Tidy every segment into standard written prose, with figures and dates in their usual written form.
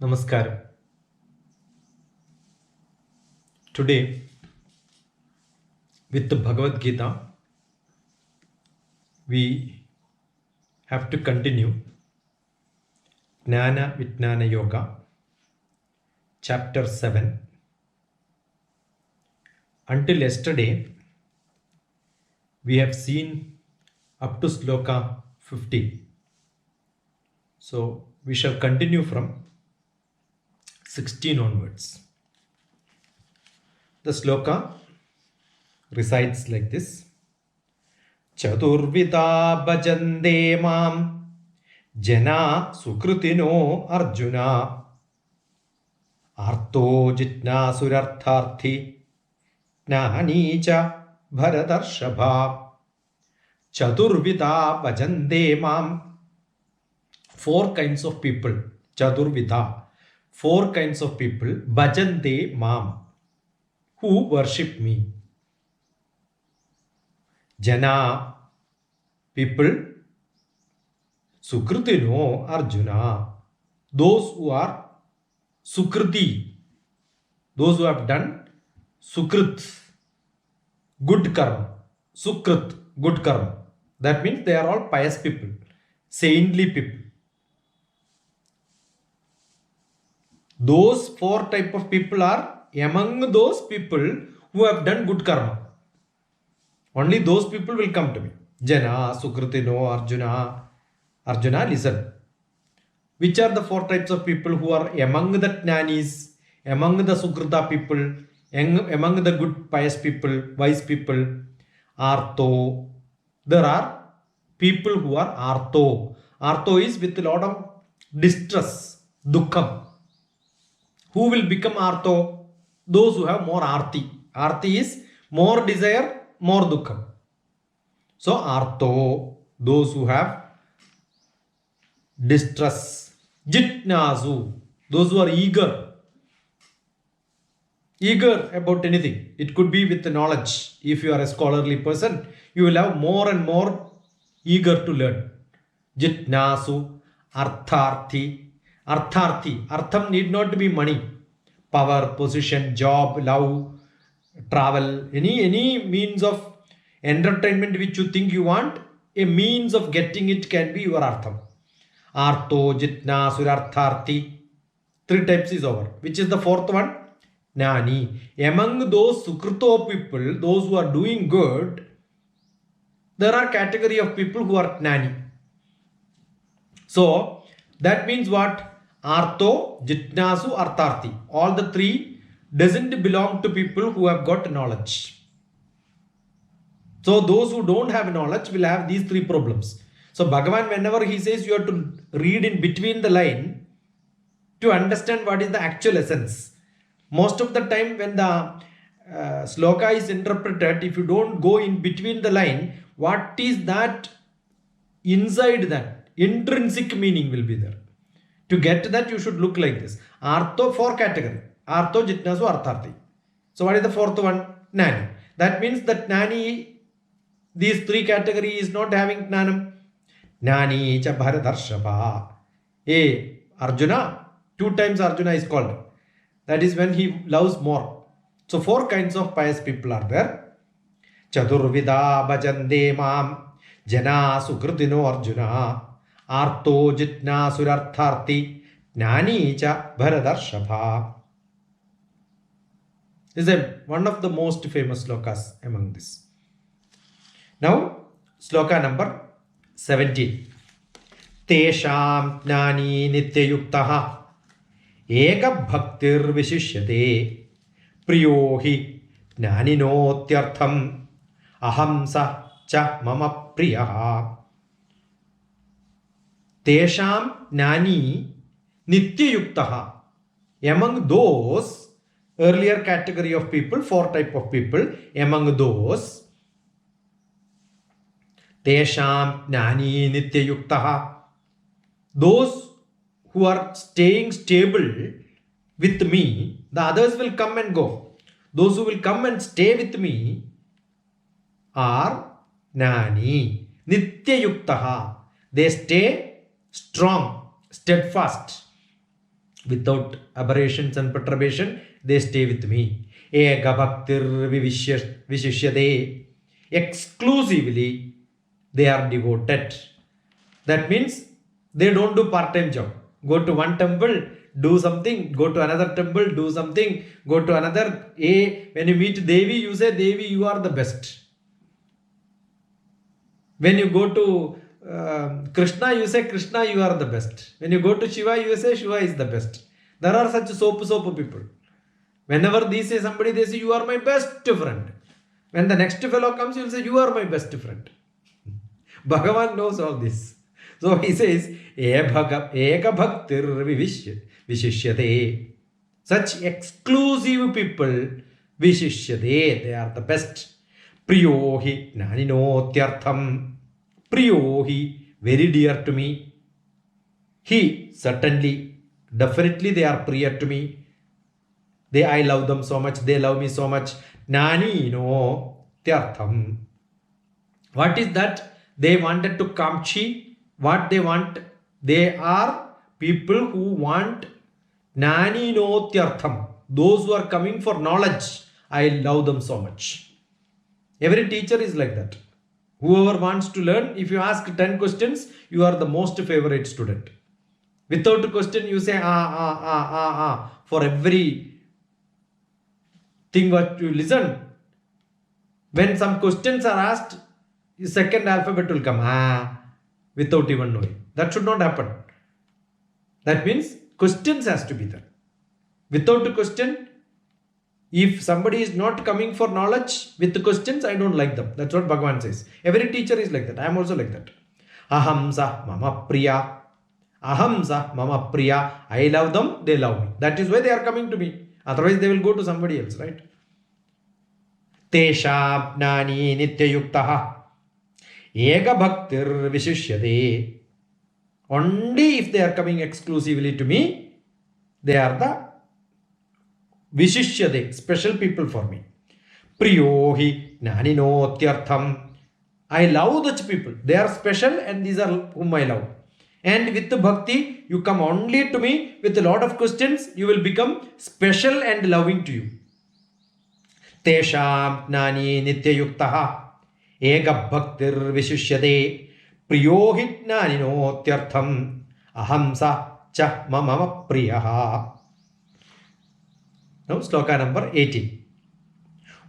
Namaskaram. Today, with the Bhagavad Gita, we have to continue Jnana Vijnana Yoga, chapter 7. Until yesterday, we have seen up to sloka 50. So, we shall continue from 16 onwards. The sloka recites like this. Chaturvida bhajante mam jana sukritino arjuna arto jitna surartharthi jnani cha bharadarshabha. Chaturvida bhajante mam. Four kinds of people. Chaturvida. Four kinds of people. Bhajante mam. Who worship me. Jana, people. Sukritino Arjuna. Those who are Sukriti. Those who have done Sukrit. Good karma. Sukrit. Good karma. That means they are all pious people. Saintly people. Those four type of people are among those people who have done good karma. Only those people will come to me. Jana, Sukritino, Arjuna. Arjuna, listen. Which are the four types of people who are among the Jnanis, among the Sukrita people, among the good pious people, wise people? Artho. There are people who are Artho. Artho is with a lot of distress, Dukkham. Who will become Artho? Those who have more Arti. Arti is more desire, more Dukkham. So Artho, those who have distress. Jitnasu, those who are eager about anything. It could be with the knowledge. If you are a scholarly person, you will have more and more eager to learn. Jitnasu, Artharthi. Artharthi. Artham need not to be money. Power, position, job, love, travel. Any means of entertainment which you think you want, a means of getting it can be your Artham. Artho, Jitna, Surartharthi. Three types is over. Which is the fourth one? Jnani. Among those Sukrito people, those who are doing good, there are category of people who are Jnani. So, that means what? Artho, Jitnasu, Artharthi. All the three doesn't belong to people who have got knowledge. So, those who don't have knowledge will have these three problems. So Bhagavan, whenever he says you have to read in between the line to understand what is the actual essence. Most of the time when the sloka is interpreted, if you don't go in between the line, what is that inside that? Intrinsic meaning will be there. To get that, you should look like this. Artho, four category. Artho, Jitnasu, Artharthi. So what is the fourth one? Jnani. That means that Jnani, these three category is not having Jnanam. Jnani cha Bharadarshabha. Arjuna, two times Arjuna is called. That is when he loves more. So four kinds of pious people are there. Chaturvida bhajante mam jana sukritino Arjuna arto jitna surartharthi jnani cha Bharadarshabha. This is one of the most famous slokas among this. Now, sloka number 17. Tesham jnani nityayuktaha eka bhaktir vishishyate priyo hi jnaninotyartham ahamsa cha mama priyaha. Tesham jnani nityayuktaha. Among those earlier category of people, four type of people, among those Tesham jnani nityayuktaha. Those who are staying stable with me, the others will come and go. Those who will come and stay with me are jnani. Nityayuktaha. They stay strong, steadfast. without aberrations and perturbation, they stay with me. Eka bhaktir vishishyate. Exclusively, they are devoted. That means they don't do part-time job. Go to one temple, do something. Go to another temple, do something. Go to another. When you meet Devi, you say, Devi, you are the best. When you go to Krishna, you say, Krishna, you are the best. When you go to Shiva, you say, Shiva is the best. There are such soap people. Whenever they say somebody, they say, you are my best friend. When the next fellow comes, you will say, you are my best friend. Bhagavan knows all this. So he says, Eka bhaktir vishishyate. Such exclusive people, vishishyate, they are the best. Priyohi naninotyartham. Priyohi, very dear to me. He, certainly, definitely they are priya to me. I love them so much, they love me so much. Naninotyartham. What is that? They wanted to kamchi. What they want? They are people who want naninotyartham. Those who are coming for knowledge. I love them so much. Every teacher is like that. Whoever wants to learn, if you ask 10 questions, you are the most favorite student. Without a question, you say for every thing what you listen. When some questions are asked, the second alphabet will come without even knowing. That should not happen. That means questions has to be there. Without a question, if somebody is not coming for knowledge with the questions, I don't like them. That's what Bhagavan says. Every teacher is like that. I am also like that. Ahamsa mama priya. Ahamsa mama priya. I love them, they love me. That is why they are coming to me. Otherwise, they will go to somebody else, right? Tesham nani nityayuktaha. Eka bhaktir vishishyate. Only if they are coming exclusively to me, they are the vishishyate, special people for me. Priyohi naninotyartham. I love such people. They are special and these are whom I love. And with the bhakti, you come only to me with a lot of questions, you will become special and loving to you. Tesham nani nityayuktaha. Eka bhaktir vishishyate. Priyohi naninotyartham. Ahamsa cha mama priyaha. Now sloka number 18.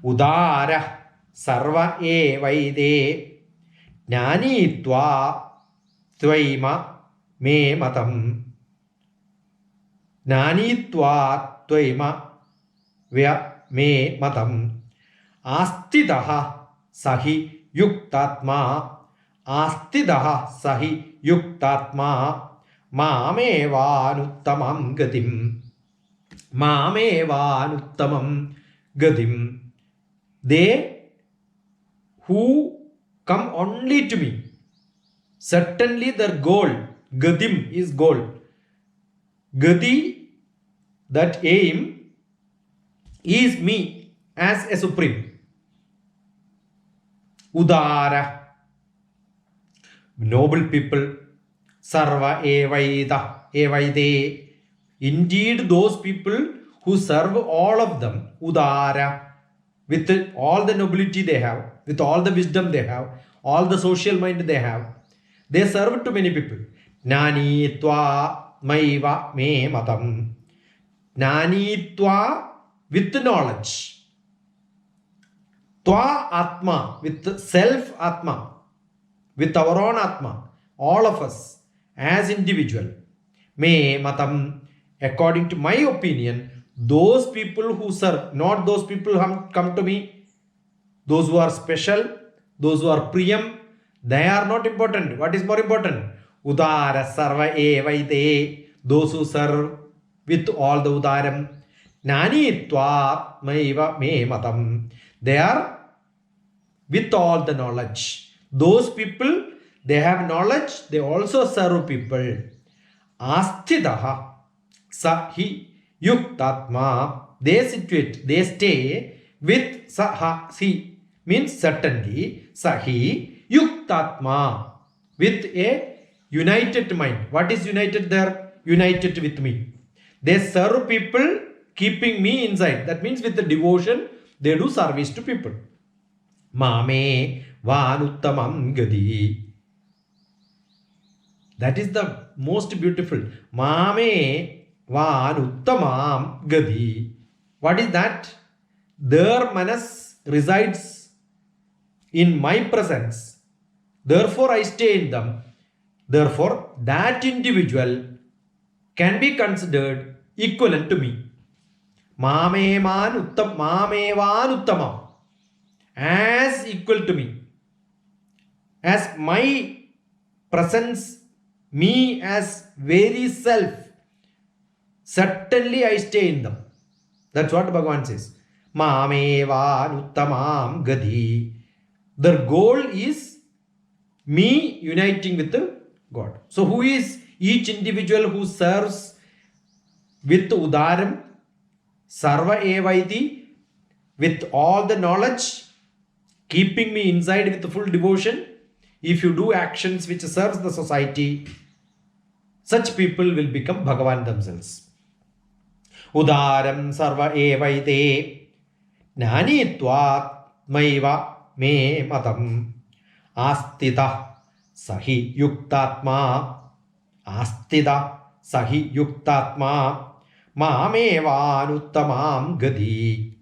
Udara sarva evaide jnanitva tvaima me matam. Jnanitva tvaima me matam. Astidaha sahi yuktatma. Astidaha sahi yuktatma. Mamevanuttamam gatim. Mamevanuttamam gadim. They who come only to me, certainly their goal, gadim is goal. Gadi, that aim, is me as a supreme. Udara, noble people. Sarva evaide. Indeed, those people who serve all of them, udara, with all the nobility they have, with all the wisdom they have, all the social mind they have, they serve to many people. Nani tva maiva me matam. Nani tva, with knowledge. Tva atma, with self atma, with our own atma, all of us as individual. Me matam, according to my opinion, those people who serve, not those people who come to me, those who are special, those who are priyam, they are not important. What is more important? Udara sarva evaide. Those who serve with all the udaram. Nani tva maiva me matam. They are with all the knowledge. Those people, they have knowledge, they also serve people. Astidaha sahi yuktatma. They situate, they stay with saha, si means certainly, sahi yuktatma, with a united mind. What is united there? United with me. They serve people keeping me inside. That means with the devotion, they do service to people. Mame vanuttamam gadi. That is the most beautiful. Mame vanuttamam gadi. What is that? Their manas resides in my presence. Therefore, I stay in them. Therefore, that individual can be considered equivalent to me. Mamevan uttamam. As equal to me. As my presence, me as very self, certainly I stay in them. That's what Bhagavan says. Mamevan uttamam gadi. The goal is me uniting with the God. So who is each individual who serves with udaram, sarva evaiti, with all the knowledge, keeping me inside with the full devotion? If you do actions which serves the society, such people will become Bhagavan themselves. Udaram sarva evaite nanitvat maiva me matam astita sahi yuktatma mamevanuttamam gadi.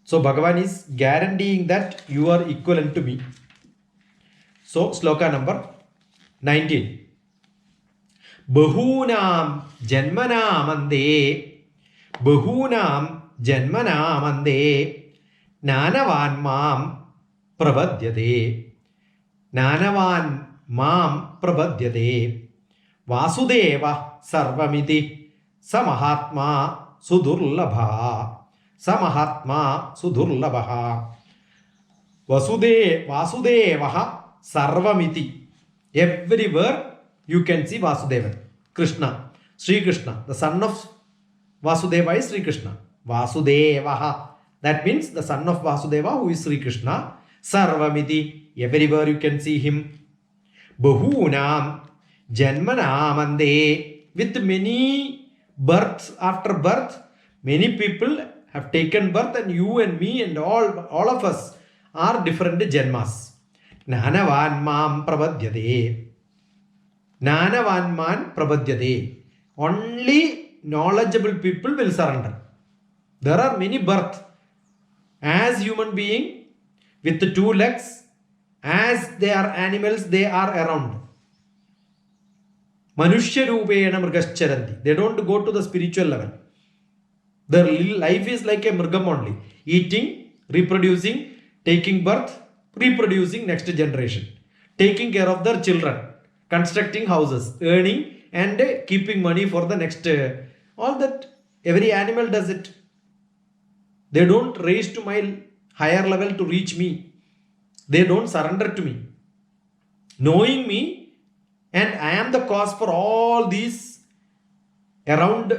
So Bhagavan is guaranteeing that you are equivalent to me. So sloka number 19. Bahunam janmanamande nanavan mam prapadyate vasudeva sarvamiti samahatma sudurlabha. Vasudevaha sarvamiti. Everywhere you can see Vasudevan. Krishna, Sri Krishna, the son of Vasudeva is Sri Krishna. Vasudevaha. That means the son of Vasudeva, who is Sri Krishna. Sarvamiti. Everywhere you can see him. Bahunam janmanamande. With many births after birth, many people have taken birth, and you and me and all of us are different janmas. Nanavan mam prapadyate. Nanavan man prapadyate. Only knowledgeable people will surrender. There are many births. As human being with the 2 legs, as they are animals, they are around. Manushya rupena mrigascharanti. They don't go to the spiritual level. Their life is like a mrgam only. Eating, reproducing, taking birth, reproducing next generation. Taking care of their children. Constructing houses. Earning and keeping money for the next. All that. Every animal does it. They don't raise to my higher level to reach me. They don't surrender to me. Knowing me, and I am the cause for all these around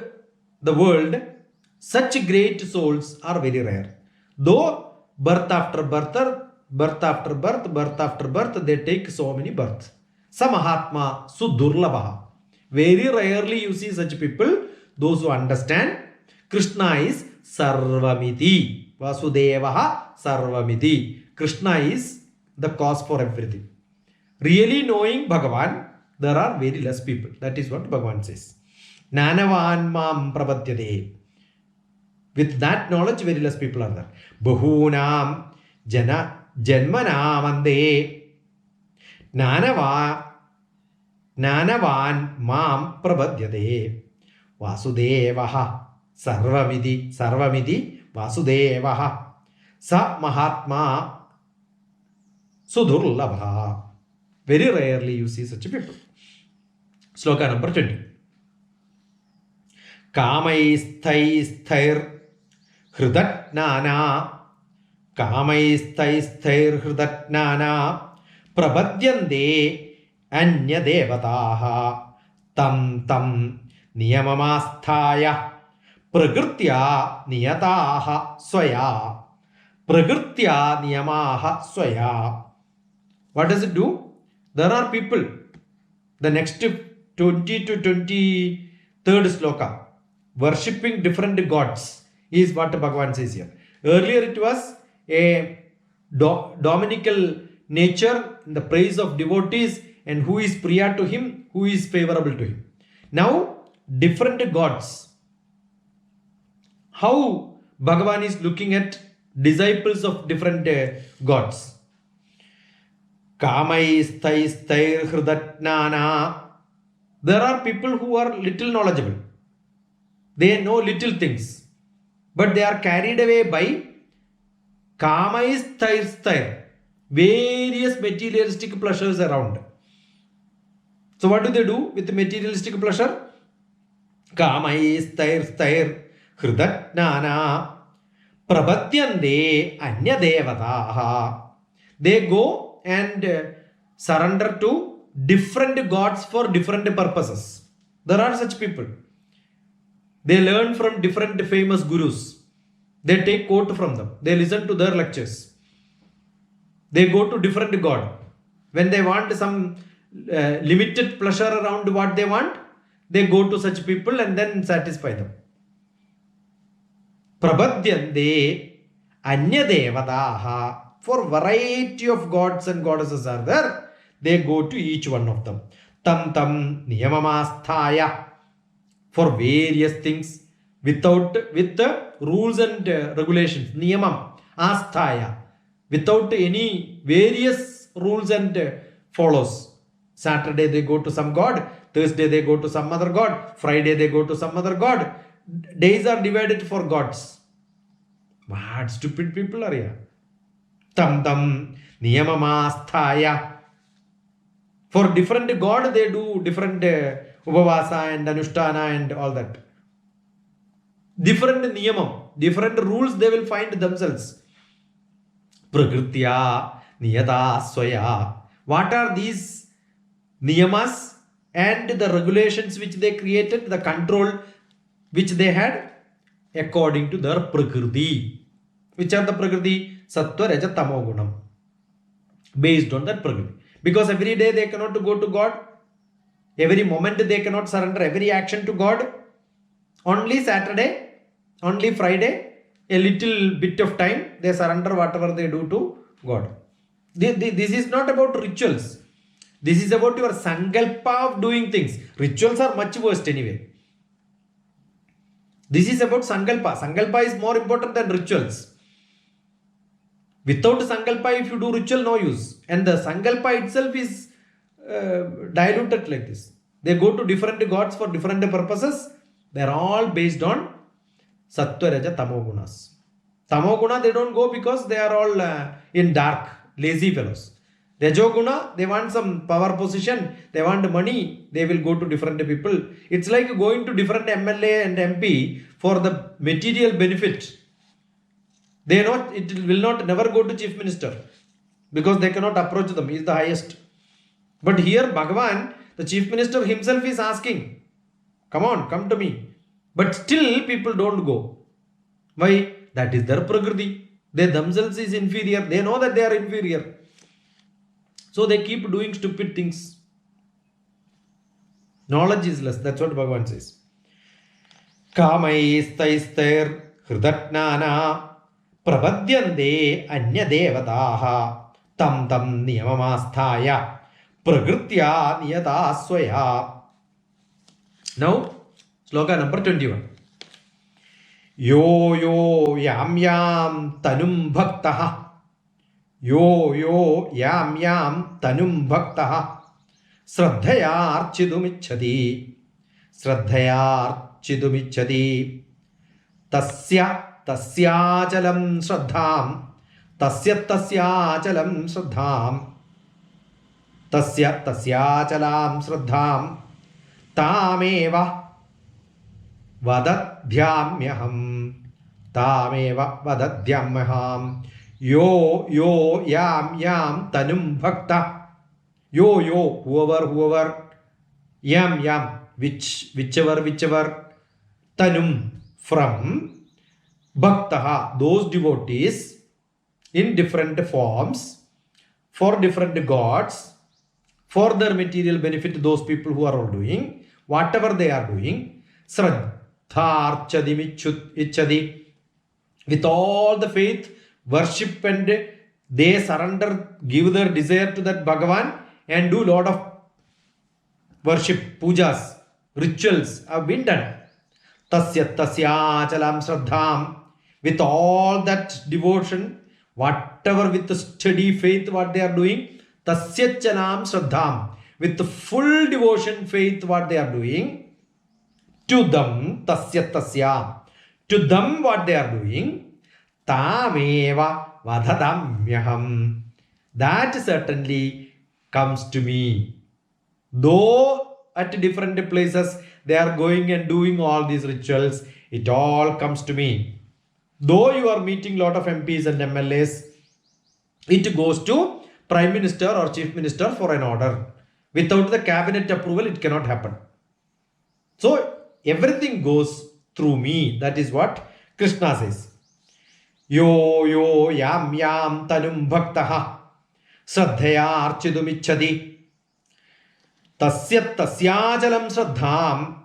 the world, such great souls are very rare. Though birth after birth, they take so many births. Samahatma sudurlabha. Very rarely you see such people, those who understand Krishna is Sarvamiti. Vasudevaha Sarvamiti. Krishna is the cause for everything. Really knowing Bhagavan, there are very less people. That is what Bhagavan says. Nanavan mam prapadyate. With that knowledge, very less people are there. Bahunam janmanamande nanavan mam prapadyate. Vasudevaha sarvamiti vasudevaha sa mahatma sudurlabha. Very rarely you see such people. Sloka number 20. Kamaisthaisthair hridatnana prapadyante anyadevataha tam niyamamasthaya prakrtya niyataha swaya. What does it do? There are people, the next 20 to 23 third sloka. Worshipping different gods is what Bhagavan says here. Earlier it was a dominical nature in the praise of devotees and who is priya to him, who is favorable to him. Now, different gods. How Bhagavan is looking at disciples of different gods. Kamaistaistair hridatnana. There are people who are little knowledgeable. They know little things. But they are carried away by Kamaistaistair. Various materialistic pleasures around. So what do they do with the materialistic pleasure? Kamaistaistair hridatnana. Prabhatyande anyadevataha. They go and surrender to different gods for different purposes. There are such people. They learn from different famous gurus. They take quote from them. They listen to their lectures. They go to different god. When they want some limited pleasure around what they want, they go to such people and then satisfy them. Prabhadyante anyadevataha. For variety of gods and goddesses are there, they go to each one of them. Tam niyamamasthaya. For various things with the rules and regulations. Niyamam asthaya. Without any various rules and follows. Saturday they go to some god. Thursday they go to some other god. Friday they go to some other god. Days are divided for gods. What stupid people are here. Tam niyamamasthaya. For different god they do different upavasa and anushtana and all that. Different niyamam, different rules they will find themselves. Prakritya niyata swaya. What are these niyamas and the regulations which they created, the control which they had? According to their prakriti. Which are the prakriti? Sattva, Raja, Tamo Gunam. Based on that prakriti. Because every day they cannot go to God. Every moment they cannot surrender every action to God. Only Saturday, only Friday, a little bit of time they surrender whatever they do to God. This is not about rituals. This is about your sankalpa of doing things. Rituals are much worse anyway. This is about sankalpa. Sankalpa is more important than rituals. Without sankalpa, if you do ritual, no use. And the sankalpa itself is diluted like this. They go to different gods for different purposes. They are all based on Sattva, Raja, Tamo Gunas. Tamo Guna, they don't go because they are all in dark, lazy fellows. Rajo Guna, they want some power position, they want money, they will go to different people. It's like going to different MLA and MP for the material benefit. They know it will not never go to chief minister because they cannot approach them. He is the highest. But here Bhagavan, the chief minister himself is asking, come on, come to me. But still people don't go. Why? That is their prakriti. They themselves is inferior. They know that they are inferior. So they keep doing stupid things. Knowledge is less. That's what Bhagavan says. Kamaistaistar hridatnana prabhadyante anyadevataha tam niyamamasthaya prakritya niyata swaya. Now, sloka number 21. Yo yo yam yam tanum bhaktaha. Yo yo yam yam tanum bhaktaha. Shraddhaya archidumichhati. Shraddhaya archidumichhati. Tasyachalam shraddham. Tasyachalam shraddham. Tasyachalam shraddham. Tameva vadadhyamyaham. Tameva vadadhyamyaham. Yo yo yam tanum bhakta. Yo whoever. Yam whichever. Tanum from. Bhaktaha, those devotees in different forms for different gods for their material benefit. Those people who are all doing whatever they are doing. Sraddharchadi ichchadi. With all the faith, worship and they surrender, give their desire to that Bhagavan and do lot of worship, pujas, rituals have been done. Tasya tasyachalam shraddham. With all that devotion, whatever with the steady faith what they are doing, tasyachalam shraddham. With the full devotion, faith what they are doing, to them, tasya tasya. To them what they are doing, tameva vadadamyaham. That certainly comes to me. Though at different places they are going and doing all these rituals, it all comes to me. Though you are meeting lot of MPs and MLAs, it goes to Prime Minister or Chief Minister for an order. Without the cabinet approval, it cannot happen. So everything goes through me. That is what Krishna says. Yo yo yam yam tanum bhaktaha shraddhaya archidumichchadi tasya tasyajalam shraddham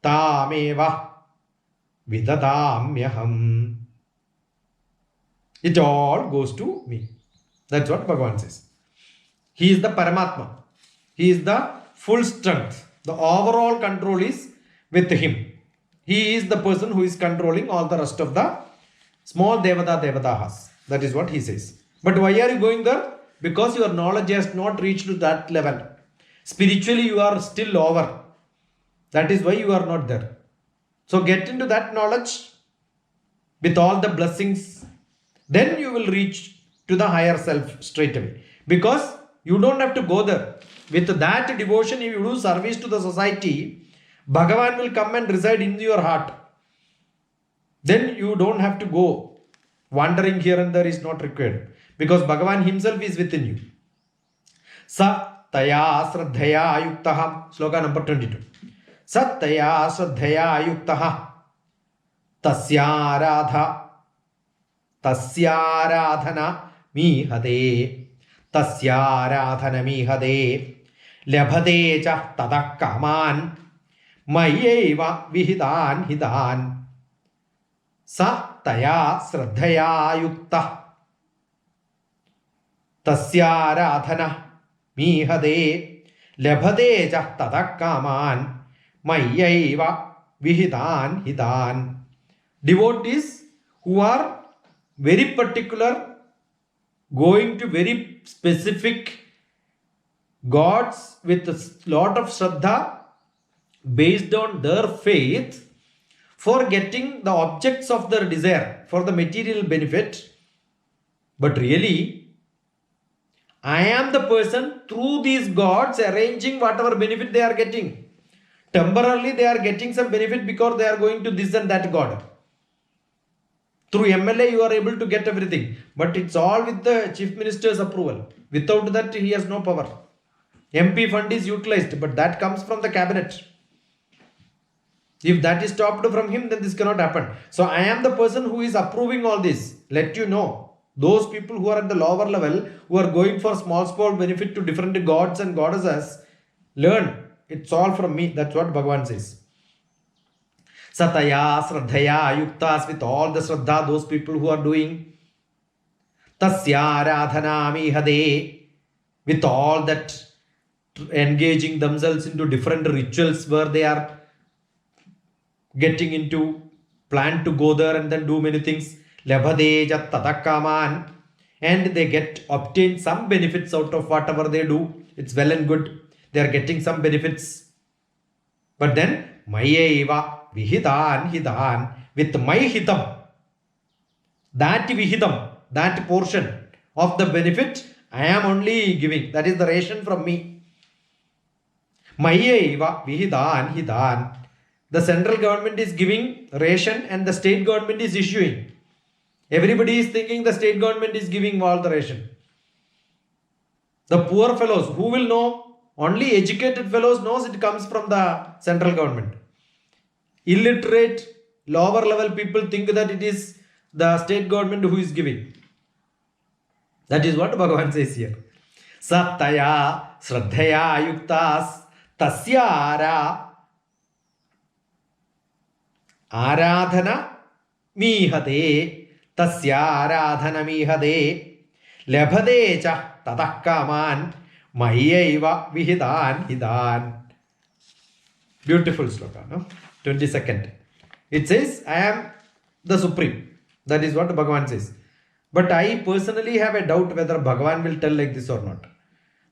tameva vidadamyaham. It all goes to me. That's what Bhagavan says. He is the Paramatma. He is the full strength. The overall control is with him. He is the person who is controlling all the rest of the small devadahas. That is what he says. But why are you going there? Because your knowledge has not reached to that level. Spiritually, you are still lower. That is why you are not there. So get into that knowledge with all the blessings. Then you will reach to the higher self straight away. Because you don't have to go there. With that devotion, if you do service to the society, Bhagavan will come and reside in your heart. Then you don't have to go. Wandering here and there is not required. Because Bhagavan himself is within you. Sa taya sraddhaya yuktaha. Sloka number 22. Sa taya sraddhaya yuktaha. Tasyaradhana mihade. Tasyaradhana mihade. Labhade cha tadak kaman. Mayeva vihidan hidan. Sa taya sraddhaya yukta. Tasyaradhana mihade. Labhade cha tadak kaman. Mayeva vihidan hidan. Devotees who are very particular, going to very specific gods with a lot of shraddha based on their faith for getting the objects of their desire for the material benefit. But really, I am the person through these gods arranging whatever benefit they are getting. Temporarily they are getting some benefit because they are going to this and that god. Through MLA you are able to get everything. But it's all with the Chief Minister's approval. Without that he has no power. MP fund is utilized, but that comes from the cabinet. If that is stopped from him, then this cannot happen. So I am the person who is approving all this. Let you know. Those people who are at the lower level, who are going for small benefit to different gods and goddesses, learn. It's all from me. That's what Bhagavan says. Sataya, Sraddhaya, Yuktas, with all the Shraddha, those people who are doing. Tasya, Radhana, Mihade, with all that engaging themselves into different rituals where they are getting into, plan to go there and then do many things. Labhade jat tatakaman, and they obtain some benefits out of whatever they do. It's well and good. They are getting some benefits. But then, Mayeva vihidan hidan, with my hitam, that vihidam, that portion of the benefit, I am only giving. That is the ration from me. Mayeva vihidan hidan. The central government is giving ration and the state government is issuing. Everybody is thinking the state government is giving all the ration. The poor fellows, who will know? Only educated fellows knows it comes from the central government. Illiterate, lower level people think that it is the state government who is giving. That is what Bhagavan says here. Sattaya Sraddhaya Yuktas Tasyara Aradhana mihate, tasya aradhana mihate, labhade cha tadah kaman, mayaiva vihidan hidan. Beautiful sloka, no? 22nd. It says, I am the Supreme. That is what Bhagavan says. But I personally have a doubt whether Bhagavan will tell like this or not.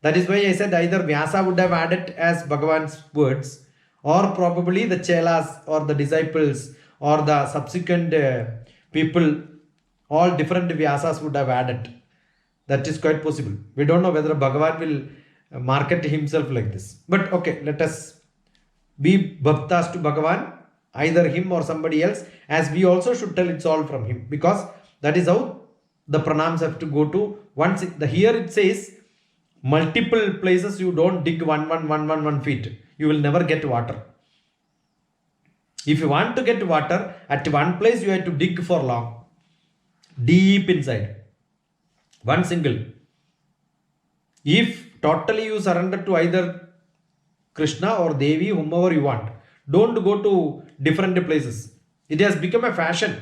That is why I said either Vyasa would have added as Bhagavan's words, or probably the Chelas or the disciples or the subsequent people, all different Vyasas would have added. That is quite possible. We don't know whether Bhagavan will market himself like this. But okay, let us be bhaktas to Bhagavan, either him or somebody else, as we also should tell it's all from him, because that is how the pranams have to go to. Once here it says multiple places, you don't dig 1 feet, you will never get water. If you want to get water at one place, you have to dig for long, deep inside, one single. If totally you surrender to either Krishna or Devi, whomever you want, don't go to different places. It has become a fashion.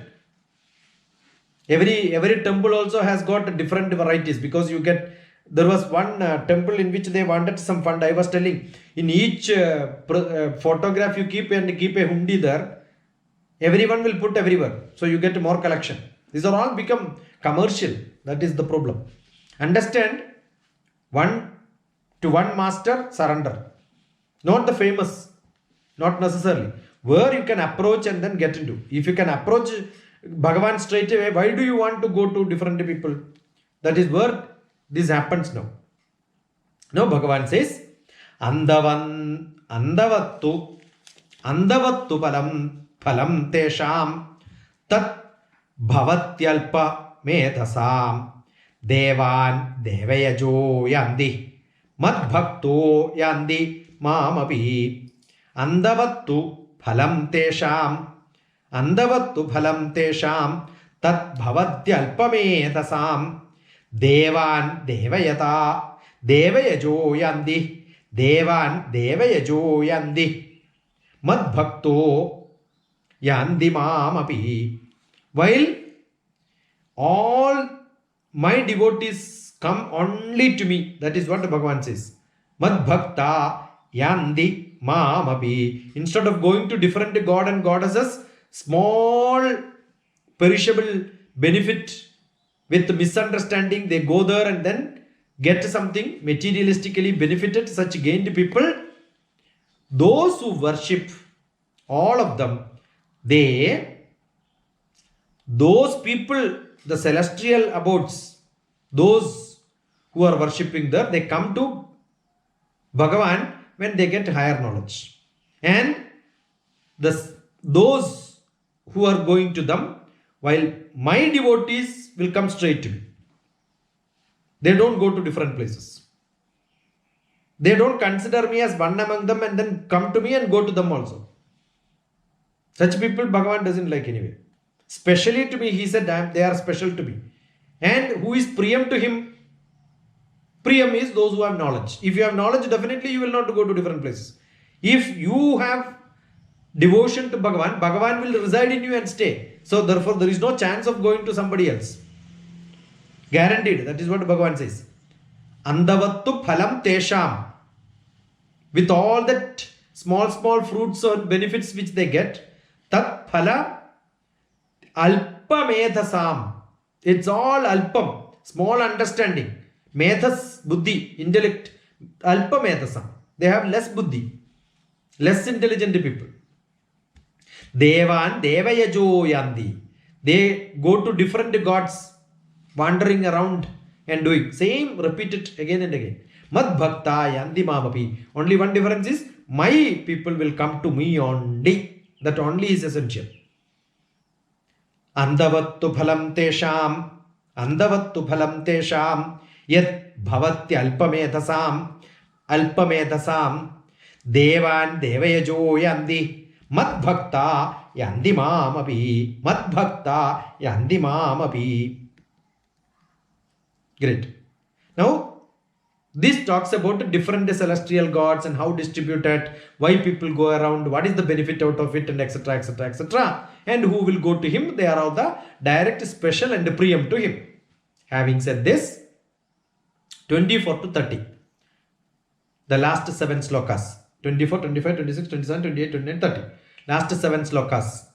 Every temple also has got different varieties, because you get, there was one temple in which they wanted some fund. I was telling, in each photograph you keep a hundi there, everyone will put everywhere, so you get more collection. These are all become commercial. That is the problem. Understand, one master, surrender. Not the famous, not necessarily. Where you can approach and then get into. If you can approach Bhagavan straight away, why do you want to go to different people? That is where this happens now. Now Bhagavan says, Andavattu phalam tesham tat bhavatyalpa medhasam devan devayajo yandi madbhakto yandi mamapi. Andavattu phalam tesham tat bhavatyalpamedhasam devan devayajo yandi madbhakto yandi mamapi. While all my devotees come only to me, that is what Bhagavan says, madbhakta yandi mamapi. Instead of going to different god and goddesses, small perishable benefit with misunderstanding, they go there and then get something materialistically benefited, such gained people. Those who worship all of them, those people, the celestial abodes, those who are worshipping there, they come to Bhagavan when they get higher knowledge. And those who are going to them, while my devotees will come straight to me. They don't go to different places. They don't consider me as one among them and then come to me and go to them also. Such people Bhagavan doesn't like anyway. Specially to me, he said, they are special to me. And who is Priyam to him? Priyam is those who have knowledge. If you have knowledge, definitely you will not go to different places. If you have devotion to Bhagavan, Bhagavan will reside in you and stay. So therefore, there is no chance of going to somebody else. Guaranteed. That is what Bhagavan says. Andavattu phalam tesham. With all that small fruits or benefits which they get, tat phala alpa medhasam. It's all alpam, small understanding. Medhas, buddhi, intellect, alpa medhasam. They have less buddhi, less intelligent people. Devan devayajo yandi. They go to different gods, wandering around and doing same, repeat it again and again. Mad bhakta yandi mamapi. Only one difference is, my people will come to me only. That only is essential. Andavattu phalam tesham yat bhavati alpamedhasam devan devayajo yandi madbhakta yandi mamapi. Great. Now This talks about different celestial gods and how distributed, why people go around, what is the benefit out of it, and etc. etc. etc. And who will go to him? They are all the direct, special, and preempt to him. Having said this, 24 to 30, the last 7 slokas, 24, 25, 26, 27, 28, 29, 30, last 7 slokas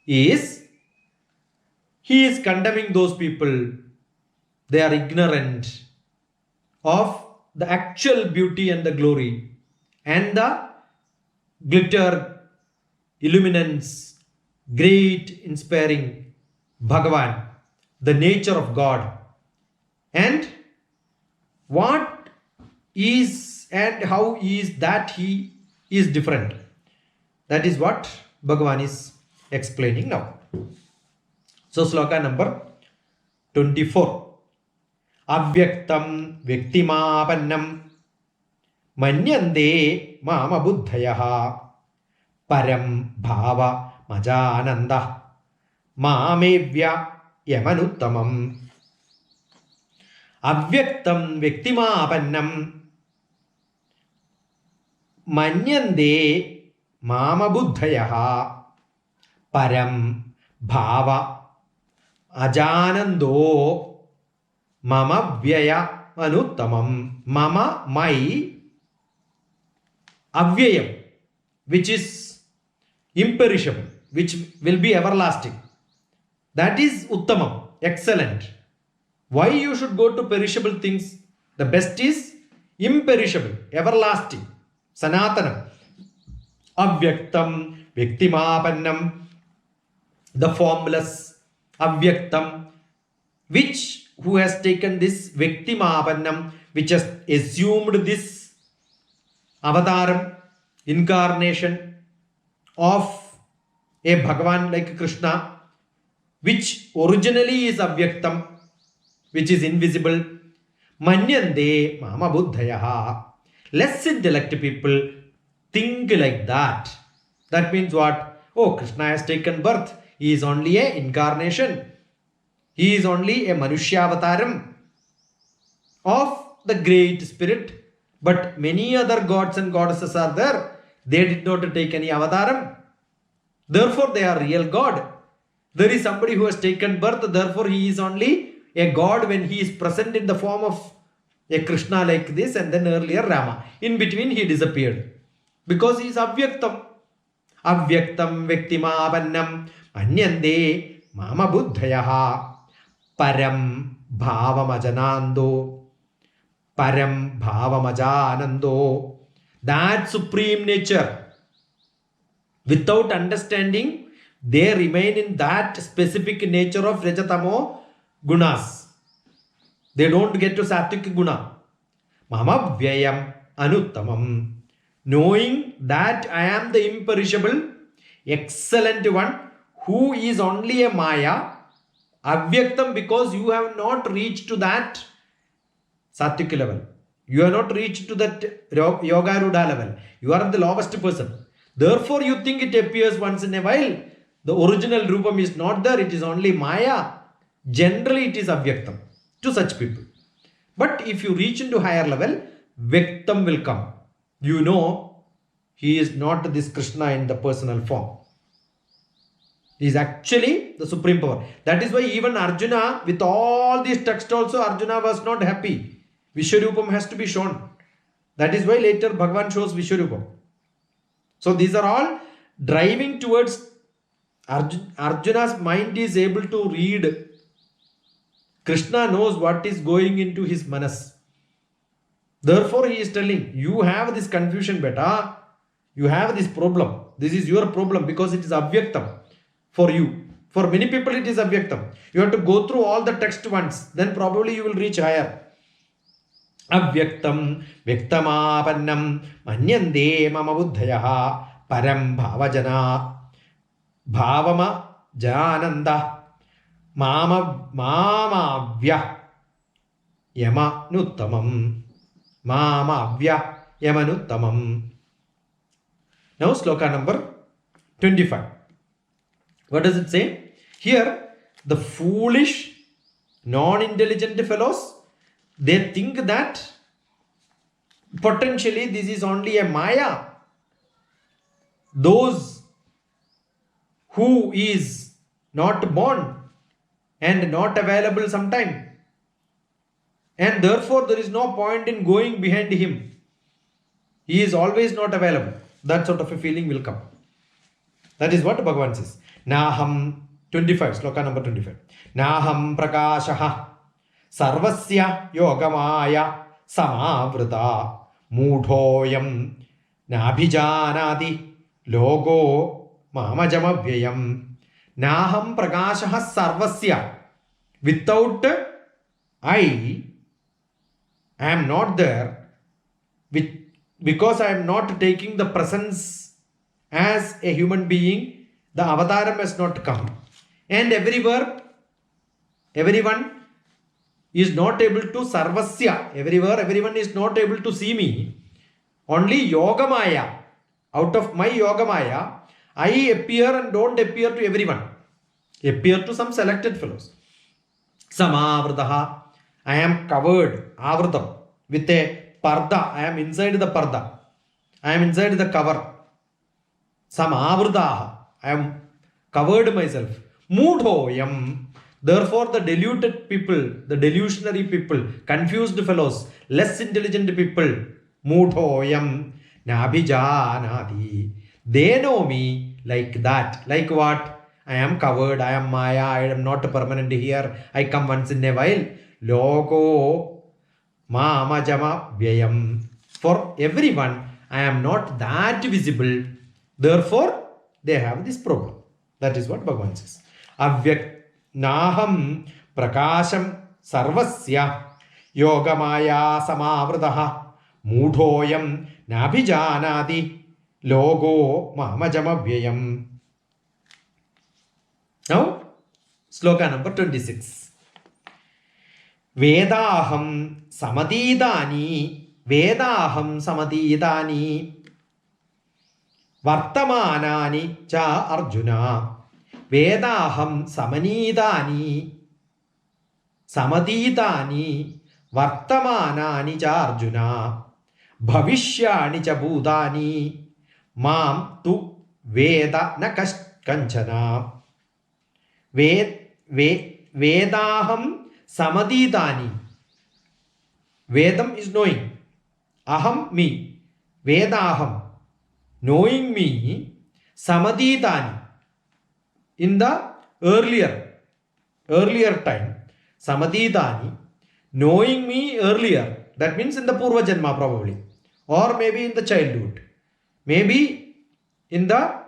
is, he is condemning those people. They are ignorant of the actual beauty and the glory and the glitter, illuminance, great inspiring Bhagavan, the nature of God, and what is and how is that he is different. That is what Bhagavan is explaining now. So sloka number 24. Avyaktam Vyaktimapannam Manyande Mama Buddhayaha Param Bhava Majananda Mamevya Yamanuttamam. Avyaktam Vyaktimapannam Manyande Mama Buddhayaha Param Bhava Ajanando Mama Vyaya Anuttamam. Mama, my, Avyayam, which is imperishable, which will be everlasting. That is Uttamam, excellent. Why you should go to perishable things? The best is imperishable, everlasting, Sanatanam. Avyaktam Vyaktimapannam, the formless, Avyaktam, which who has taken this Vyaktimapannam, which has assumed this avataram, incarnation of a Bhagavan like Krishna, which originally is Avyaktam, which is invisible. Manyande Mama Buddhayaha. Less intellect people think like that. That means what? Oh, Krishna has taken birth. He is only a incarnation. He is only a Manushya avataram of the great spirit. But many other gods and goddesses are there. They did not take any avataram. Therefore, they are real God. There is somebody who has taken birth. Therefore, he is only a God when he is present in the form of a Krishna like this, and then earlier Rama. In between, he disappeared. Because he is Avyaktam. Avyaktam Vyaktimapannam Manyande Mama Buddhayaha Param Bhavamajanando. Param Bhavamajanando. That supreme nature. Without understanding, they remain in that specific nature of Rajatamo Gunas. They don't get to Sattvic Guna. Mama Vyayam Anuttamam. Knowing that I am the imperishable, excellent one, who is only a Maya, Avyaktam, because you have not reached to that Sattvic level. You have not reached to that Yogarudha level. You are the lowest person. Therefore, you think it appears once in a while. The original Rupam is not there. It is only Maya. Generally, it is Avyaktam to such people. But if you reach into higher level, Vyaktam will come. You know, he is not this Krishna in the personal form. He is actually the supreme power. That is why even Arjuna, with all these texts also, Arjuna was not happy. Vishwarupam has to be shown. That is why later Bhagavan shows Vishwarupam. So these are all driving towards Arjuna's mind is able to read. Krishna knows what is going into his manas. Therefore, he is telling, you have this confusion, beta. You have this problem. This is your problem because it is Avyaktam for you. For many people, it is Avyaktam. You have to go through all the text once. Then probably you will reach higher. Avyaktam Vyaktamapannam Manyande Mama Buddhayaha Param Bhavajana Bhavama Jananda Mama Vya Yamanuttamam. Mama Vya Yamanuttamam. Now sloka number 25. What does it say? Here, the foolish, non-intelligent fellows, they think that Potentially, this is only a Maya. Those who is not born and not available sometime, and therefore there is no point in going behind him. He is always not available. That sort of a feeling will come. That is what Bhagavan says. Naham 25, sloka number 25. Naham prakashaha sarvasya yogamaya samavrita mudhoyam nabhijanati logo mamajamavyayam. Naham prakashaha sarvasya. Without I am not there, because I am not taking the presence as a human being, the avataram has not come. And everywhere, everyone is not able to sarvasya. Everywhere, everyone is not able to see me. Only Yogamaya. Out of my Yogamaya, I appear and don't appear to everyone. Appear to some selected fellows. Samavritaha. I am covered, avritam, with a parda. I am inside the parda. I am inside the cover. Samavritaha. I am covered myself. Mudhoyam. Therefore, the deluded people, the delusionary people, confused fellows, less intelligent people, mudhoyam nabhijanati. They know me like that. Like what? I am covered, I am Maya, I am not permanent here, I come once in a while. Logo mamajama vyayam. For everyone, I am not that visible. Therefore, they have this problem. That is what Bhagavan says. Avyak naham prakasham sarvasya yogamaya samavritaha mudhoyam nabhijanati logo mamajama vyayam. Now, sloka number 26. Vedaham samadidani vartamanani cha Arjuna. Vedaham samadidani vartamanani cha Arjuna. Bhavishyani cha bhutani mam tu veda na kanchana. Vedaham samadidani. Vedam is knowing. Aham, me. Vedaham, knowing me. Samadidani, in the earlier time. Samadidani, knowing me earlier. That means in the Purva Janma probably. Or maybe in the childhood. Maybe in the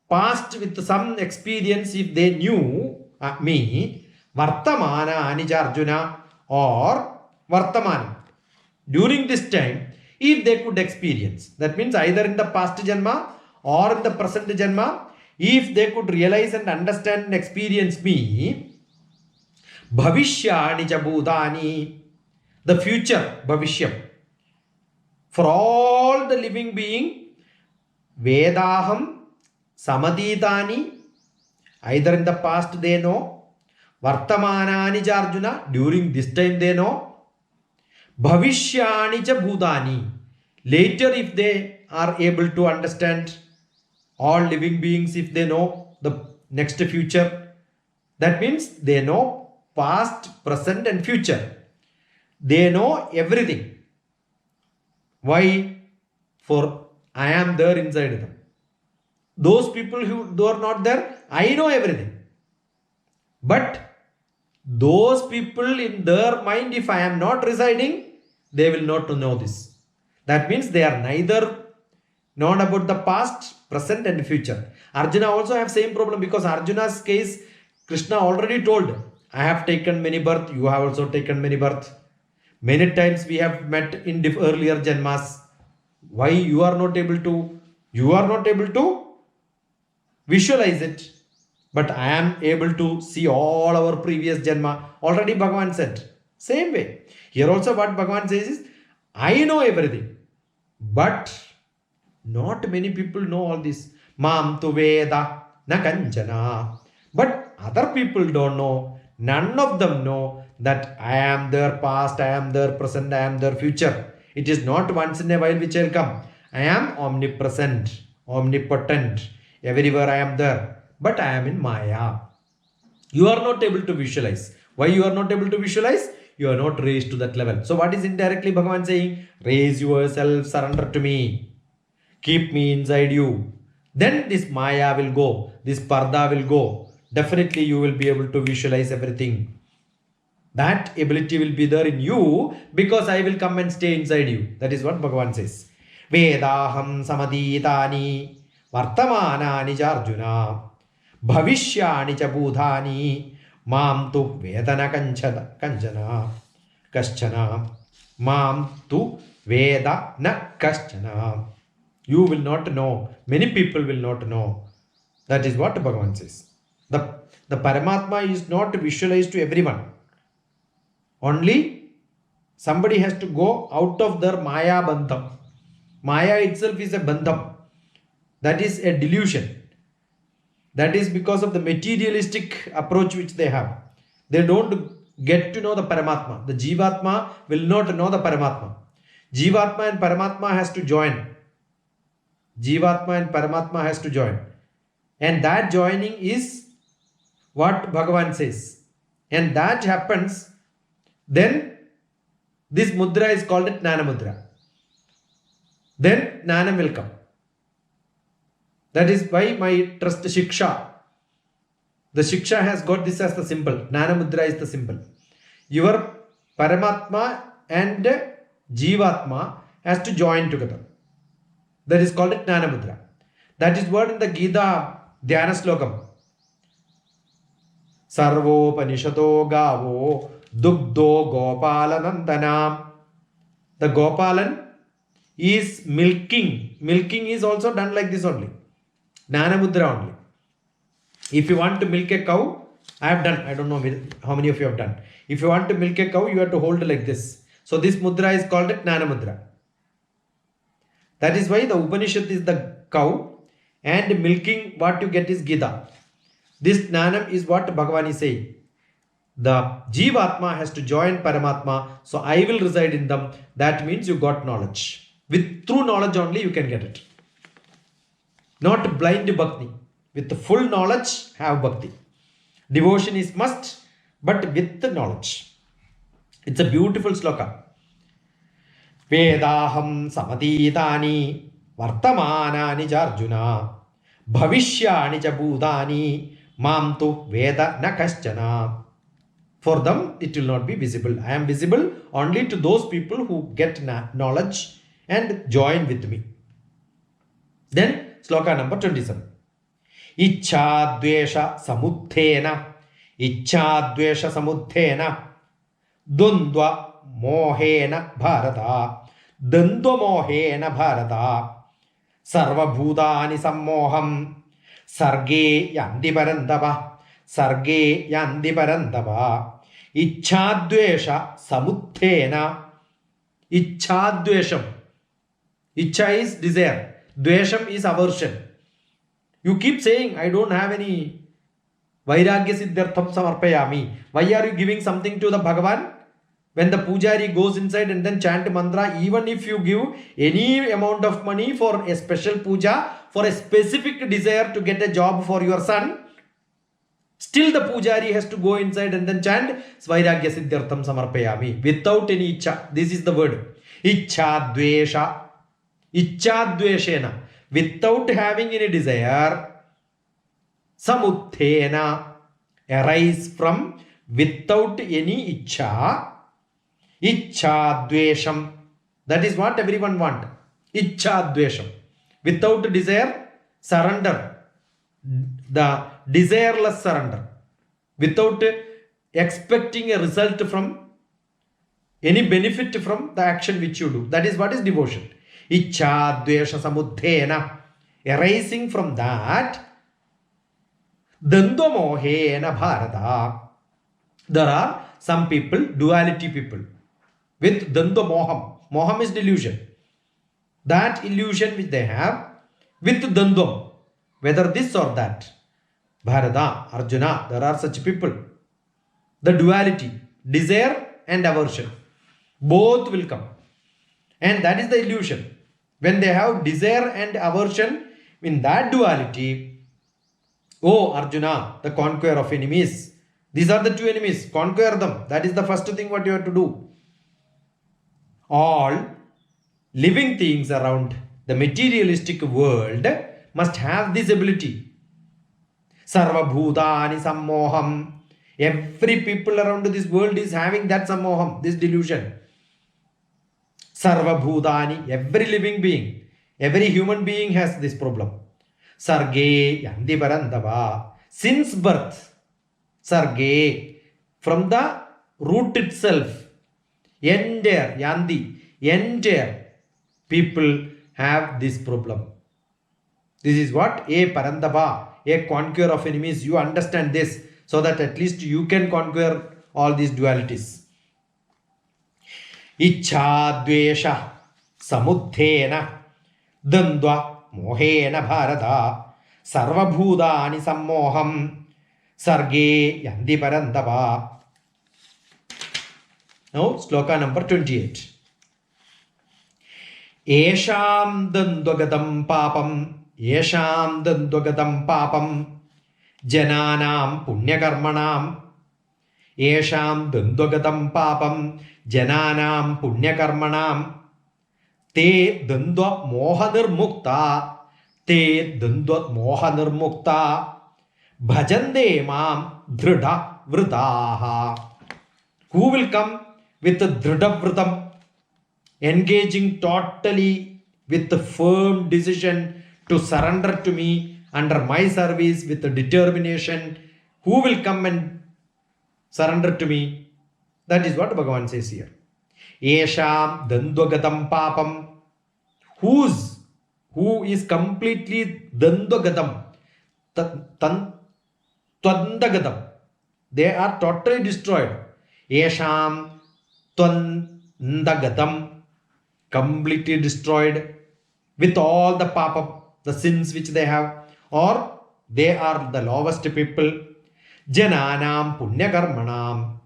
past with some experience, if they knew me, Vartamana Anija Arjuna or Vartamana. During this time, if they could experience, that means either in the past Janma or in the present Janma, if they could realize and understand and experience me, Bhavishya Anija Bhutani, the future Bhavishyam, for all the living being, Vedaham Samadidani, either in the past they know, Vartamanani cha Arjuna, during this time they know, Bhavishyani cha Bhutani, later if they are able to understand all living beings, if they know the next future, that means they know past, present and future. They know everything. Why? For I am there inside them. Those people who are not there, I know everything. But those people in their mind, if I am not residing, they will not know this. That means they are neither known about the past, present and future. Arjuna also have same problem, because Arjuna's case, Krishna already told, I have taken many births, you have also taken many births. Many times we have met in earlier Janmas. Why you are not able to? You are not able to visualize it. But I am able to see all our previous Janma. Already Bhagavan said. Same way. Here also what Bhagavan says is, I know everything. But not many people know all this. Mam tu veda na kanchana. But other people don't know. None of them know that I am their past, I am their present, I am their future. It is not once in a while which I'll come. I am omnipresent, omnipotent. Everywhere I am there. But I am in Maya. You are not able to visualize. Why you are not able to visualize? You are not raised to that level. So what is indirectly Bhagavan saying? Raise yourself, surrender to me. Keep me inside you. Then this Maya will go. This Parda will go. Definitely you will be able to visualize everything. That ability will be there in you because I will come and stay inside you. That is what Bhagavan says. Vedaham samaditani vartamanani Arjuna bhavishyani cha bhutani mam tu vedana kaschana mam tu vedana kaschana. You will not know. Many people will not know. That is what Bhagavan says. The Paramatma is not visualized to everyone. Only somebody has to go out of their Maya bandham. Maya itself is a bandham. That is a delusion. That is because of the materialistic approach which they have. They don't get to know the Paramatma. The Jivatma will not know the Paramatma. Jivatma and Paramatma has to join. Jivatma and Paramatma has to join. And that joining is what Bhagavan says. And that happens, then this mudra is called it Jnana Mudra. Then Jnana will come. That is why my trust Shiksha. The Shiksha has got this as the symbol. Jnana Mudra is the symbol. Your Paramatma and Jivatma has to join together. That is called it Jnana Mudra. That is what in the Gita Dhyana Slokam. Sarvo Panishato Gavo Dugdo Gopala Nandanam. The Gopalan is milking. Milking is also done like this only. Jnana Mudra only. If you want to milk a cow, I have done. I don't know how many of you have done. If you want to milk a cow, you have to hold like this. So this mudra is called it Jnana Mudra. That is why the Upanishad is the cow and milking what you get is Gita. This Jnanam is what Bhagavan is saying. The Jivatma has to join Paramatma, so I will reside in them. That means you got knowledge. Through knowledge only you can get it. Not blind bhakti. With the full knowledge, have bhakti. Devotion is must, but with the knowledge. It's a beautiful sloka. Vedaham samaditani vartamanani Arjuna bhavishyani cha bhutani mam tu veda na kaschana. For them, it will not be visible. I am visible only to those people who get knowledge and join with me. Then, sloka number 27. Ichchadvesha samuddhena dundva mohena bharata sarva bhutani sammoham sarge yandi parandava ichchadvesha samuddhena. Ichchadvesham. Ichcha is desire. Dvesham is aversion. You keep saying, I don't have any Vairagya Siddhartham Samarpayami. Why are you giving something to the Bhagavan? When the Pujari goes inside and then chant mantra, even if you give any amount of money for a special puja, for a specific desire to get a job for your son, still the Pujari has to go inside and then chant Vairagya Siddhartham Samarpayami without any Ichcha. This is the word. Ichcha Dvesha. Ichcha Dveshena. Without having any desire, samuddhena, arise from without any ichcha, ichcha dvesham. That is what everyone want. Ichcha dvesham. Without desire, surrender. The desireless surrender. Without expecting a result from any benefit from the action which you do. That is what is devotion. Ichcha dvesha samuddhena, arising from that, dandva mohena bharata. There are some people, duality people, with dandva moham. Moham is delusion. That illusion which they have with dandvam, whether this or that. Bharata, Arjuna, there are such people. The duality, desire and aversion, both will come. And that is the illusion. When they have desire and aversion, in that duality, oh Arjuna, the conqueror of enemies, these are the two enemies, conquer them. That is the first thing what you have to do. All living things around the materialistic world must have this ability. Sarva bhutani sammoham. Every people around this world is having that sammoham, this delusion. Sarva bhutani, every living being, every human being has this problem. Sarge yandi parandava. Since birth, sarge, from the root itself, entire yandi, entire people have this problem. This is what a parandava, a conqueror of enemies. You understand this so that at least you can conquer all these dualities. Ichha dvesha samuddhena dandva mohena bharata sarvabhutani sammoham sarge yandi parandava. Now sloka number 28. Esham dandvagadam papam, esham dandvagadam papam, jananam punyakarmanam, esham dandvagadam papam, jananam punyakarmanam, te dandva moha nirmukta, te dandva moha nirmukta, bhajande mam dhrida vritaha. Who will come with the dhrida vritam, engaging totally with the firm decision to surrender to me under my service with the determination? Who will come and surrender to me? That is what Bhagavan says here. Esham dandvagatam papam. Who is completely dandvagatam, twandagatam. They are totally destroyed. Esham twandagatam, completely destroyed with all the papa, the sins which they have, or they are the lowest people. Jananam punyakarmanam,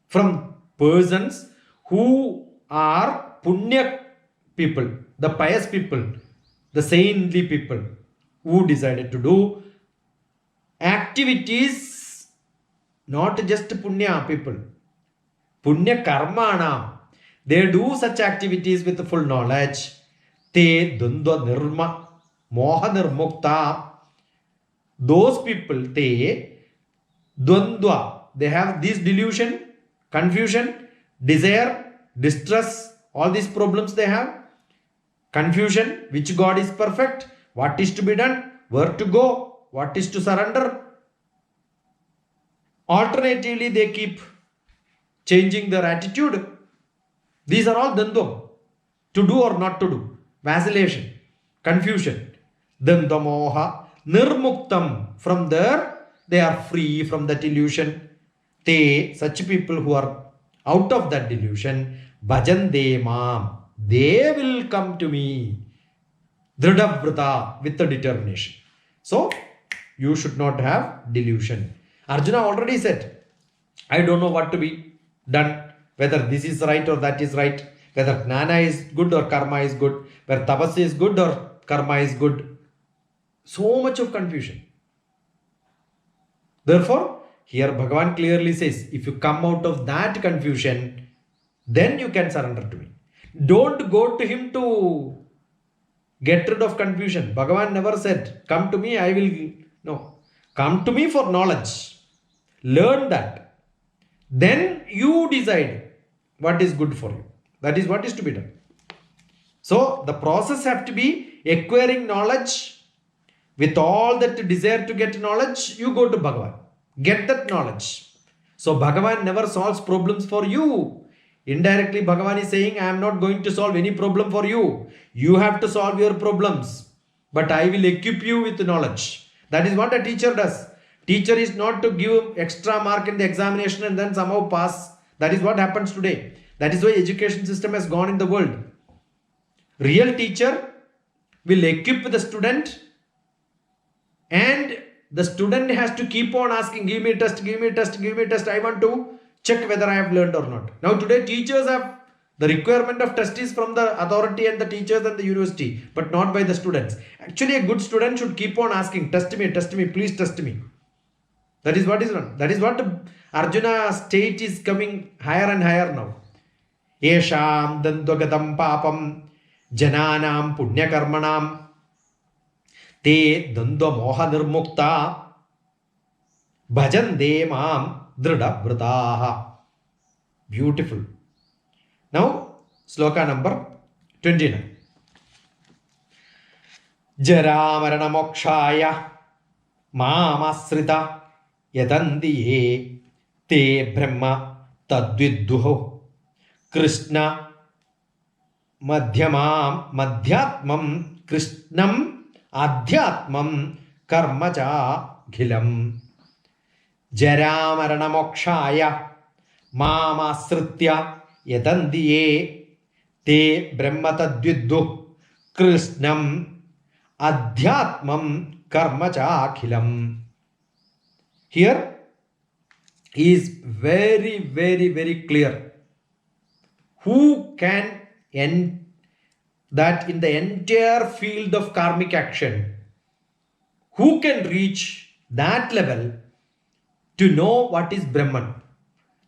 from persons who are punya people, the pious people, the saintly people, who decided to do activities, not just punya people, punya karmanam. They do such activities with full knowledge. Te dundva nirma moha nirmukta. Those people, te dundva, they have this delusion, confusion, desire, distress, all these problems they have. Confusion, which God is perfect, what is to be done, where to go, what is to surrender. Alternatively, they keep changing their attitude. These are all dandvam, to do or not to do, vacillation, confusion. Dandamoha nirmuktam, from there they are free from that illusion. Te, such people who are out of that delusion, bhajande mam, they will come to me, dhrida, with the determination. So you should not have delusion. Arjuna already said, I don't know what to be done, whether this is right or that is right, whether jnana is good or karma is good, whether tapasya is good or karma is good. So much of confusion. Therefore, here Bhagavan clearly says, if you come out of that confusion, then you can surrender to me. Don't go to him to get rid of confusion. Bhagavan never said, come to me, I will. No. Come to me for knowledge. Learn that. Then you decide what is good for you. That is what is to be done. So the process have to be acquiring knowledge. With all that desire to get knowledge, you go to Bhagavan. Get that knowledge. So Bhagavan never solves problems for you. Indirectly, Bhagavan is saying, I am not going to solve any problem for you. You have to solve your problems. But I will equip you with knowledge. That is what a teacher does. Teacher is not to give extra mark in the examination and then somehow pass. That is what happens today. That is why education system has gone in the world. Real teacher will equip the student, and the student has to keep on asking, give me a test, give me a test, give me a test. I want to check whether I have learned or not. Now today teachers have The requirement of test is from the authority and the teachers and the university, but not by the students. Actually, a good student should keep on asking, test me, please test me. That is what is wrong. That is what Arjuna state is coming higher and higher now. Yesham dandvagatam papam jananam punyakarmanam te dandva moha nirmukta bhajande mam drida vrataha. Beautiful. Now, sloka number 29. Jara marana mokshaya mamasrita yadandiye te brahma tadvidduho krishna madhyatmam krishnam adhyatmam karmacha ghilam. Jara marana mokshaya mamasritya yadandiye te brahma tadvidduh krishnam adhyatmam karmacha akhilam. Here he is very, very, very clear. Who can end that in the entire field of karmic action? Who can reach that level to know what is Brahman?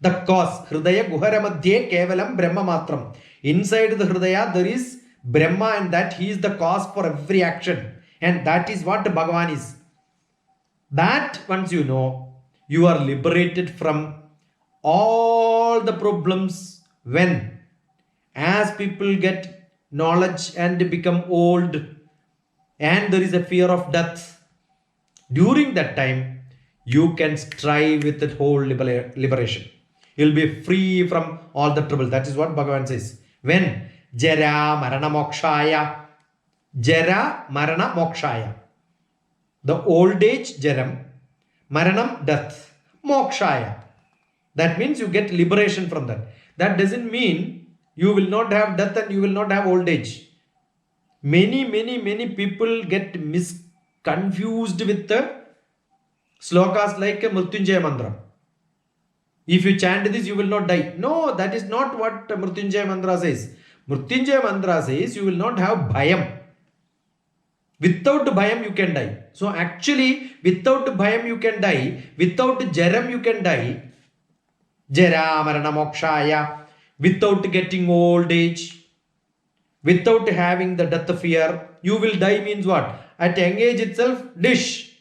The cause, Hridaya Guhara Madhye Kevalam Brahma Matram. Inside the Hridaya there is Brahma, and that he is the cause for every action. And that is what Bhagavan is. That once you know, you are liberated from all the problems. When as people get knowledge and become old and there is a fear of death, during that time you can strive with the whole liberation. You'll be free from all the trouble. That is what Bhagavan says. When Jara Marana Mokshaya, Jara Marana Mokshaya, the old age Jaram, Maranam death, Mokshaya, that means you get liberation from that. That doesn't mean you will not have death and you will not have old age. Many people get confused with the slokas like Mrityunjaya Mantra. If you chant this, you will not die. No, that is not what Mrityunjaya Mantra says. Mrityunjaya Mantra says you will not have bhayam. Without bhayam you can die. So actually, without bhayam you can die. Without jaram you can die. Jara marana mokshaya. Without getting old age. Without having the death fear. You will die means what? At young age itself, dish.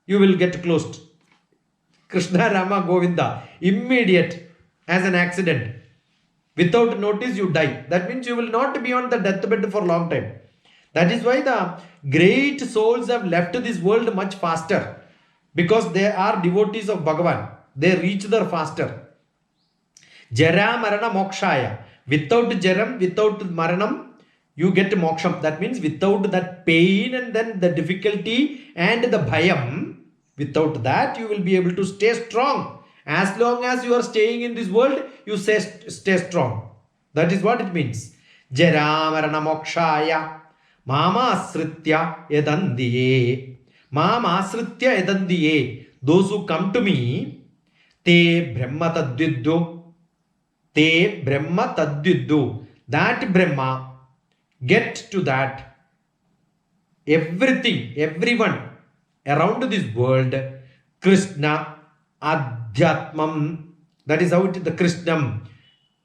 You will get closed. Krishna, Rama, Govinda. Immediate. As an accident. Without notice you die. That means you will not be on the deathbed for a long time. That is why the great souls have left this world much faster. Because they are devotees of Bhagavan. They reach there faster. Jara Marana Mokshaya. Without Jaram, without Maranam, you get moksham. That means without that pain and then the difficulty and the bhayam, without that you will be able to stay strong. As long as you are staying in this world, you stay strong. That is what it means. Jara Marana Mokshaya. Mama Asritya Yadandiye. Mama Asritya Yadandiye. Those who come to me, Te Brahma Tadviddu. Te Brahma Tadviddu. That Brahma, get to that. Everything, everyone around this world, Krishna, Adhyatmam. That is how it is, the Krishnam.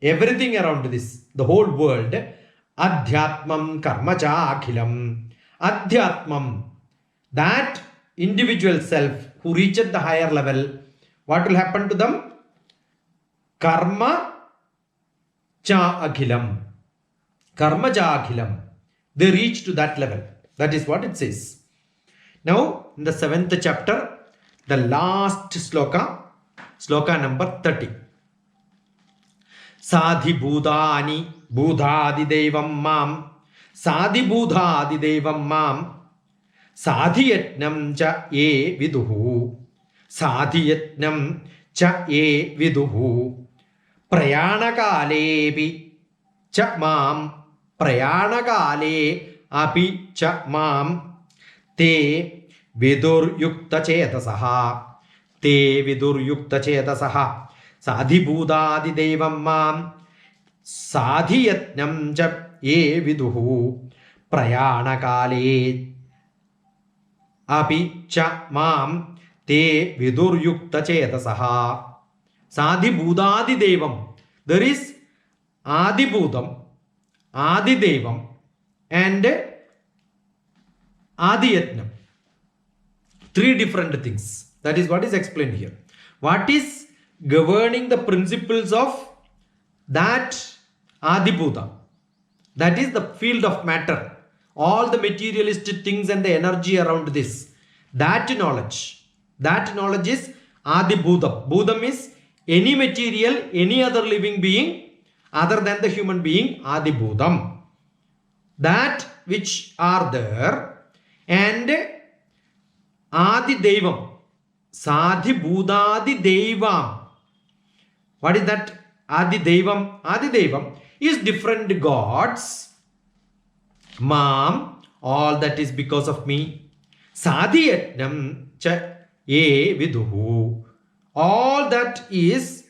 Everything around this, the whole world. Adhyatmam karmacha akhilam. Adhyatmam, that individual self who reaches the higher level, what will happen to them? Karma cha akhilam. Karma cha akhilam. They reach to that level. That is what it says. Now, in the 7th chapter, the last sloka, sloka number 30. Sadhi Bhudani Bhudadi Devam Mam. Sadhi Bhudadi Devam Mam. Sadhi Yatnam cha ye viduhu. Sadhi Yatnam cha ye viduhu. Prayanakalebi cha mam. Prayanakale api cha mam. Te vidur yukta chetasaha. Te vidur yukta chetasaha. Sadhi Bhudadi Devam Mam. Sadhiyatnam cha ye viduhu prayanakale api cha mam te viduryukta chetasaha. Sadhibhudadi devam. There is Adibhudam, Adidevam, and Adiyatnam. Three different things. That is what is explained here. What is governing the principles of that Adibhuta? That is the field of matter. All the materialistic things and the energy around this. That knowledge is Adibhutam. Bhudam is any material, any other living being other than the human being, Adibhudam. That which are there, and Adidevam, Sadhibhudadi Devam. What is that? Adidevam. Adidevam is different gods. Mam, all that is because of me. Sadhiyatnam cha ye viduhu. All that is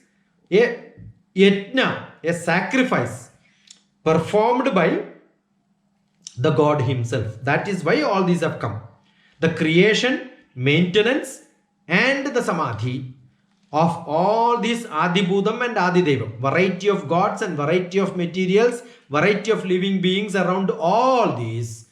a yatna, a sacrifice performed by the God himself. That is why all these have come. The creation, maintenance, and the samadhi of all these Adibhudam and Adidevam. Variety of gods and variety of materials, variety of living beings around all these.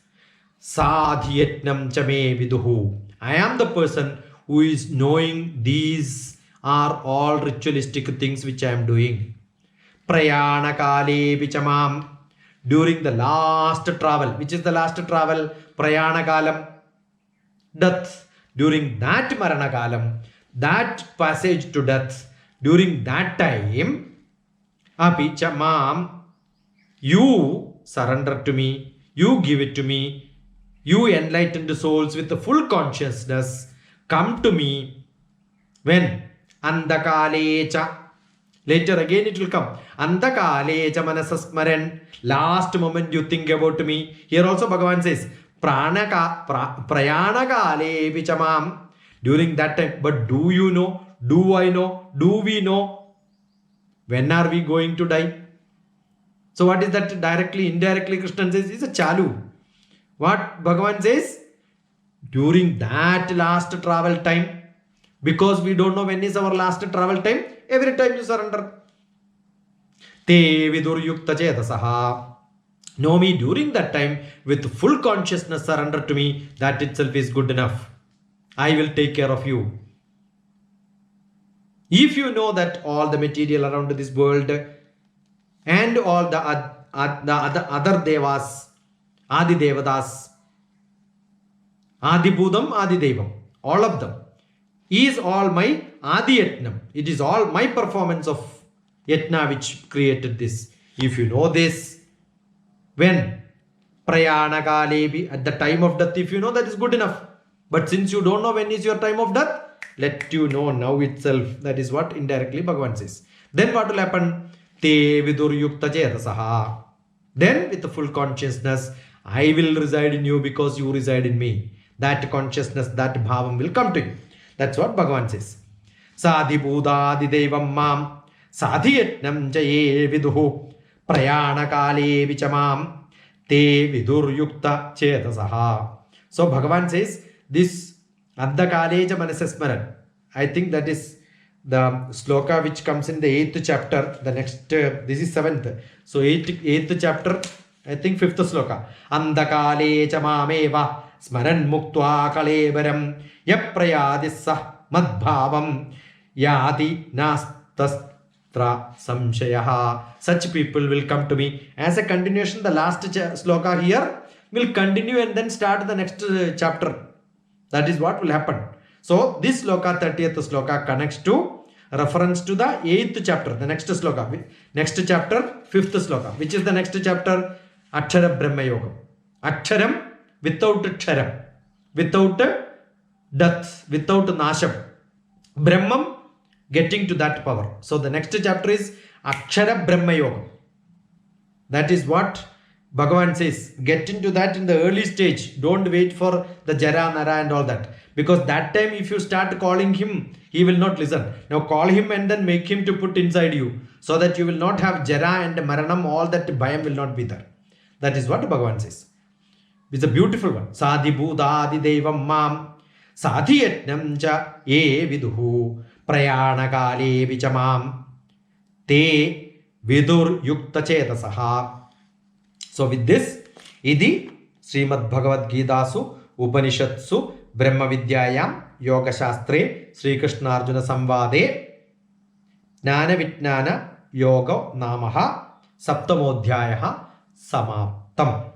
Sadhyatnam chame viduhu. I am the person who is knowing these are all ritualistic things which I am doing. Prayana kale vichamam. During the last travel. Which is the last travel? Prayana kalam. Death. During that marana kalam, that passage to death, during that time, api chamam, you surrender to me, you give it to me, you enlightened souls with the full consciousness, come to me. When? Andakalecha. Later again it will come. Andakalecha manasasmaran. Last moment you think about me. Here also Bhagavan says, Prayanakale vichamam. During that time. But do you know? Do I know? Do we know? When are we going to die? So what is that directly, indirectly Krishna says is a chalu. What Bhagavan says? During that last travel time. Because we don't know when is our last travel time. Every time you surrender. Te viduryukta chetasaha. Know me during that time with full consciousness, surrender to me. That itself is good enough. I will take care of you. If you know that all the material around this world and all the other devas, Adi Devadas, Adibhudam, Adidevam, all of them is all my Adi Yatnam. It is all my performance of Yatna which created this. If you know this, when? Prayana kalebi, at the time of death, if you know, that is good enough. But since you don't know when is your time of death, let you know now itself. That is what indirectly Bhagavan says. Then what will happen? Te viduryukta chetasaha. Then with the full consciousness, I will reside in you because you reside in me. That consciousness, that bhavam will come to you. That's what Bhagavan says. Sadhibhudadi devam mam sadhiyatnam jaye viduhu prayana kale vichamam te viduryukta chetasaha. So Bhagavan says this Addakaleja manasasmaran. I think that is the sloka which comes in the 8th chapter. The next, this is 7th. So 8th chapter, I think 5th sloka. Andakaleja mameva smaran muktva kalevaram yaprayadissa madbhavam yadi nastastra samshayaha. Such people will come to me. As a continuation, the last sloka here will continue and then start the next chapter. That is what will happen. So this sloka, 30th sloka, connects to reference to the 8th chapter, the next sloka. Next chapter, 5th sloka. Which is the next chapter? Akshara Brahma Yoga. Aksharam without ksharam, without death, without nasham. Brahmam, getting to that power. So the next chapter is Akshara Brahma Yoga. That is what Bhagavan says, get into that in the early stage. Don't wait for the Jara, Nara and all that. Because that time if you start calling him, he will not listen. Now call him and then make him to put inside you. So that you will not have Jara and Maranam, all that Bhayam will not be there. That is what Bhagavan says. It's a beautiful one. Sadhi Bhudadi Devam Mam Sadhi Yatnam Cha Ye Viduhu Prayanakale Vichamam Te Vidur Yukta Chetasaha. So with this, Idi Srimad Bhagavad Gitasu Upanishatsu Brahma Vidyayam Yoga Shastre Sri Krishna Arjuna Samvade Jnana Vijnana Yoga Namaha Saptamodhyayaha Samaptam.